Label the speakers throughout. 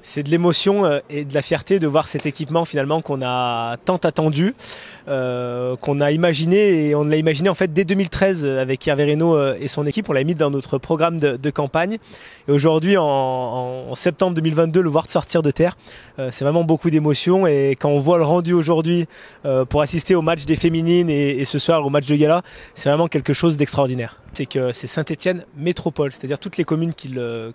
Speaker 1: C'est de l'émotion et de la fierté de voir cet équipement finalement qu'on a tant attendu, qu'on a imaginé, et on l'a imaginé en fait dès 2013 avec Hervé Reynaud et son équipe. On l'a mis dans notre programme de campagne, et aujourd'hui en septembre 2022 le voir sortir de terre, c'est vraiment beaucoup d'émotion. Et quand on voit le rendu aujourd'hui pour assister au match des féminines et ce soir au match de gala, c'est vraiment quelque chose d'extraordinaire. C'est que c'est Saint-Étienne Métropole, c'est-à-dire toutes les communes qui le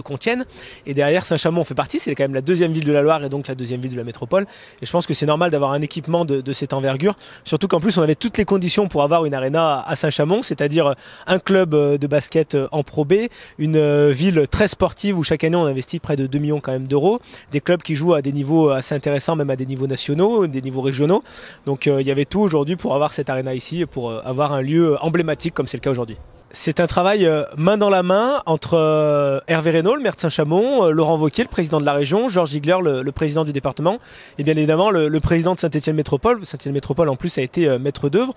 Speaker 1: contiennent, et derrière Saint-Chamond en fait partie. C'est quand même la deuxième ville de la Loire et donc la deuxième ville de la métropole, et je pense que c'est normal d'avoir un équipement de cette envergure, surtout qu'en plus on avait toutes les conditions pour avoir une arena à Saint-Chamond, c'est-à-dire un club de basket en Pro B, une ville très sportive où chaque année on investit près de 2 millions quand même d'euros, des clubs qui jouent à des niveaux assez intéressants, même à des niveaux nationaux, des niveaux régionaux. Donc il y avait tout aujourd'hui pour avoir cette arena ici, pour avoir un lieu emblématique comme c'est le cas aujourd'hui. C'est un travail main dans la main entre Hervé Reynaud, le maire de Saint-Chamond, Laurent Wauquiez, le président de la région, Georges Ziegler, le président du département, et bien évidemment le président de Saint-Étienne Métropole. Saint-Étienne Métropole en plus a été maître d'œuvre,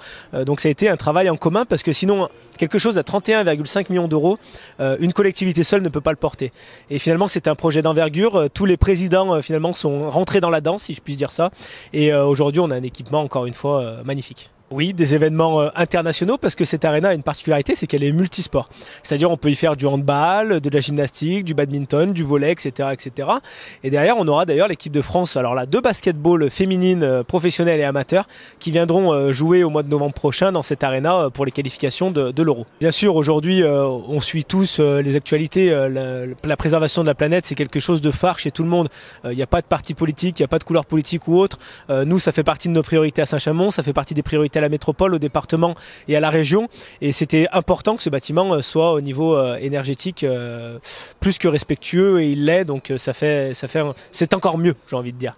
Speaker 1: donc ça a été un travail en commun, parce que sinon quelque chose à 31,5 millions d'euros, une collectivité seule ne peut pas le porter. Et finalement c'est un projet d'envergure, tous les présidents finalement sont rentrés dans la danse, si je puis dire ça, et aujourd'hui on a un équipement encore une fois magnifique. Oui, des événements internationaux, parce que cette arena a une particularité, c'est qu'elle est multisport. C'est-à-dire on peut y faire du handball, de la gymnastique, du badminton, du volley, etc., etc. Et derrière, on aura d'ailleurs l'équipe de France, alors là, de basketball féminine, professionnelle et amateur, qui viendront jouer au mois de novembre prochain dans cette arena pour les qualifications de l'Euro. Bien sûr, aujourd'hui, on suit tous les actualités. La préservation de la planète, c'est quelque chose de phare chez tout le monde. Il n'y a pas de parti politique, il n'y a pas de couleur politique ou autre. Nous, ça fait partie de nos priorités à Saint-Chamond, ça fait partie des priorités à la métropole, au département et à la région, et c'était important que ce bâtiment soit au niveau énergétique plus que respectueux, et il l'est, donc c'est encore mieux, j'ai envie de dire.